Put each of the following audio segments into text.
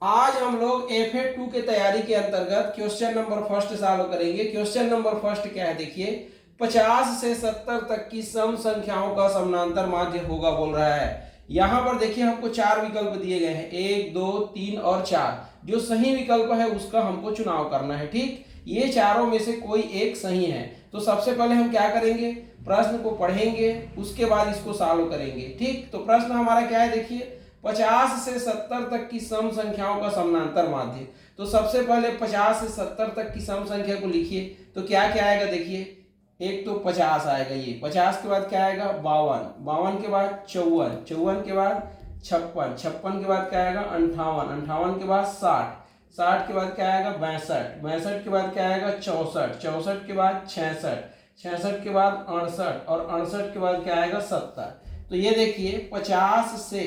आज हम लोग FA2 के तैयारी के अंतर्गत क्वेश्चन नंबर फर्स्ट सॉल्व करेंगे। क्वेश्चन नंबर फर्स्ट क्या है देखिए, 50 से 70 तक की सम संख्याओं का समानांतर माध्य होगा बोल रहा है। यहां पर देखिए हमको चार विकल्प दिए गए हैं, 1 2 3 और 4। जो सही विकल्प है उसका हमको चुनाव करना है। ठीक, ये चारों में से कोई एक सही है। तो सबसे पहले हम क्या करेंगे, प्रश्न को पढ़ेंगे, उसके बाद इसको सॉल्व करेंगे। ठीक, तो प्रश्न हमारा क्या है देखिए, 50 से 70 तक की सम संख्याओं का समानांतर माध्य। तो सबसे पहले 50 से 70 तक की सम संख्या को लिखिए। तो क्या क्या आएगा देखिए, एक तो 50 आएगा, ये 50 के बाद क्या आएगा 52, 52 के बाद 54, 54 के बाद 56, 56 के बाद क्या आएगा 58, 58 के बाद 60, 60 के बाद क्या आएगा 62, 62 के बाद क्या आएगा 64, 64 के बाद 66, 66 के बाद 68 और 68 के बाद क्या आएगा 70। तो ये देखिए 50 से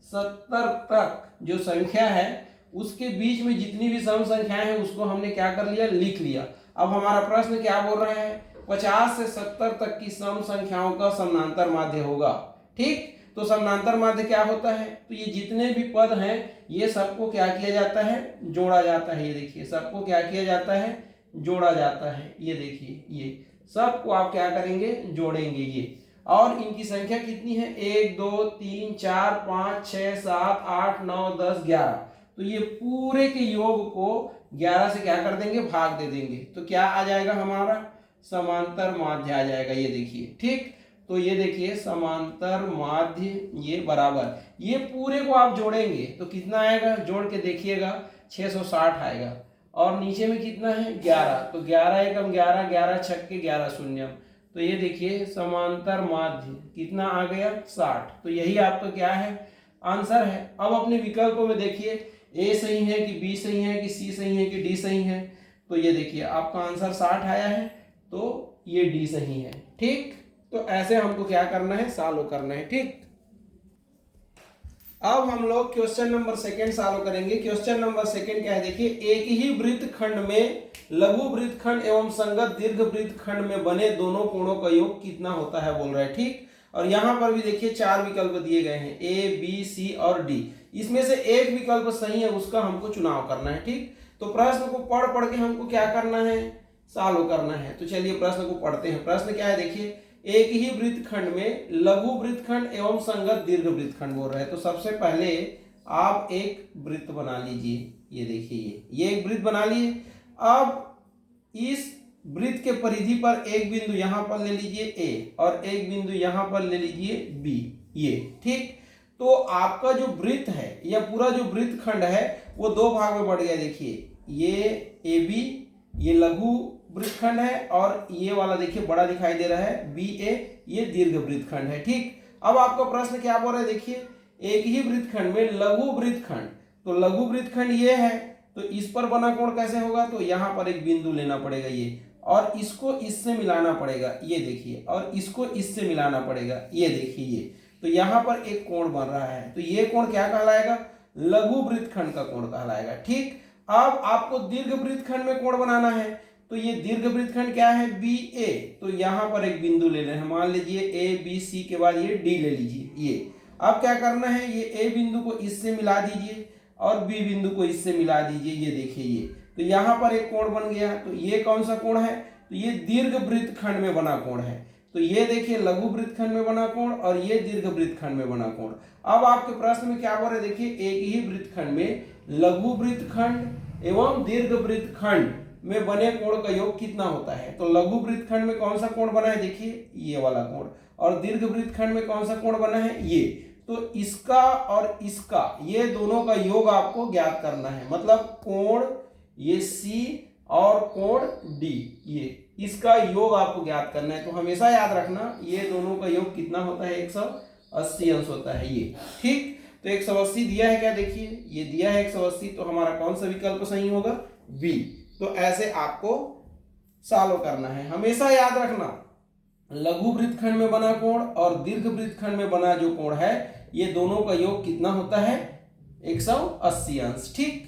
70 तक जो संख्या है उसके बीच में जितनी भी सम संख्याएं हैं उसको हमने क्या कर लिया, लिख लिया। अब हमारा प्रश्न क्या बोल रहा है, 50 से 70 तक की सम संख्याओं का समानांतर माध्य होगा। ठीक, तो समानांतर माध्य क्या होता है, तो ये जितने भी पद हैं ये सबको क्या किया जाता है, जोड़ा जाता है। ये देखिए सबको क्या किया जाता है, जोड़ा जाता है। ये देखिए ये सबको आप क्या करेंगे, जोड़ेंगे ये। और इनकी संख्या कितनी है, 1 2 3 4 5 6 7 8 9 10 11। तो ये पूरे के योग को 11 से क्या कर देंगे, भाग दे देंगे। तो क्या आ जाएगा हमारा, समांतर माध्य आ जाएगा। ये देखिए ठीक, तो ये देखिए समांतर माध्य ये बराबर, ये पूरे को आप जोड़ेंगे तो कितना आएगा, जोड़ के देखिएगा 660 आएगा। और नीचे में कितना है 11, तो 11 एकम 11, 11 छक्के 11 शून्य। तो ये देखिए समांतर माध्य कितना आ गया 60। तो यही आपका क्या है, आंसर है। अब अपने विकल्पों में देखिए ए सही है कि बी सही है कि सी सही है कि डी सही है। तो ये देखिए आपका आंसर 60 आया है, तो ये डी सही है। ठीक, तो ऐसे हमको क्या करना है, सॉल्व करना है। ठीक, अब हम लोग क्वेश्चन नंबर सेकंड सॉल्व करेंगे। क्वेश्चन नंबर सेकंड क्या है देखिए, एक ही वृत्तखंड में लघु वृत्तखंड एवं संगत दीर्घ वृत्तखंड में बने दोनों कोणों का योग कितना होता है बोल रहा है। ठीक, और यहां पर भी देखिए चार विकल्प दिए गए हैं, ए बी सी और डी। इसमें से एक विकल्प सही है, उसका हमको चुनाव करना है। ठीक, तो प्रश्न को पढ़ पढ़ के हमको क्या करना है, सॉल्व करना है। तो चलिए प्रश्न को पढ़ते हैं। प्रश्न क्या है देखिए, एक ही वृत्तखंड में लघु वृत्तखंड एवं संगत दीर्घ वृत्तखंड बोल रहे हैं। तो सबसे पहले आप एक वृत्त बना लीजिए। ये देखिए ये एक वृत्त बना लिए। अब इस वृत्त के परिधि पर एक बिंदु यहां पर ले लीजिए ए और एक बिंदु यहां पर ले लीजिए बी। ये ठीक, तो आपका जो वृत्त है या पूरा जो वृत्तखंड है वो दो भाग में बढ़ गया। देखिए ये ए बी, ये लघु वृत्तखंड है, और ये वाला देखिए बड़ा दिखाई दे रहा है बी ए, ये दीर्घ वृत्तखंड है। ठीक, अब आपका प्रश्न क्या बोल रहा है देखिए, एक ही वृत्तखंड में लघु वृत्तखंड, तो लघु वृत्तखंड ये है, तो इस पर बना कोण कैसे होगा, तो यहां पर एक बिंदु लेना पड़ेगा ये, और इसको इससे मिलाना पड़ेगा। ये देखिए, और इसको इससे मिलाना पड़ेगा। ये देखिए ये, तो यहां पर एक कोण बन रहा है, तो ये कोण क्या कहलाएगा, लघु वृत्तखंड का कोण कहलाएगा। ठीक, अब आपको दीर्घ वृत्तखंड में कोण बनाना है, तो ये दीर्घ वृत्तखंड क्या है बी ए, तो यहां पर एक बिंदु ले रहे हैं, मान लीजिए ए बी सी के बाद ये डी ले लीजिए। ये अब क्या करना है, ये ए बिंदु को इससे मिला दीजिए और बी बिंदु को इससे मिला दीजिए। ये देखिए ये, तो यहां पर एक कोण बन गया। तो ये कौन सा कोण है, तो ये दीर्घ वृत्तखंड में बना कोण है। तो ये देखिए लघु वृत्तखंड में बना कोण और ये दीर्घ वृत्तखंड में बना कोण। अब आपके प्रश्न में क्या बोल रहे देखिए, एक ही वृत्तखंड में लघु वृत्तखंड एवं दीर्घ वृत्तखंड में बने कोण का योग कितना होता है। तो लघु वृत्तखंड में कौन सा कोण बना है देखिए, ये वाला कोण, और दीर्घ वृत्तखंड में कौन सा कोण बना है ये। तो इसका और इसका, ये दोनों का योग आपको ज्ञात करना है। मतलब कोण ये सी और कोण डी, ये इसका योग आपको ज्ञात करना है। तो हमेशा याद रखना ये दोनों का योग कितना होता है, 180 अंश होता है ये। ठीक, तो 180 दिया है क्या देखिए, ये दिया है 180, तो हमारा कौन सा विकल्प सही होगा, बी। तो ऐसे आपको सॉल्व करना है। हमेशा याद रखना लघु वृत्तखंड में बना कोण और दीर्घ वृत्तखंड में बना जो कोण है, ये दोनों का योग कितना होता है, 180 अंश। ठीक,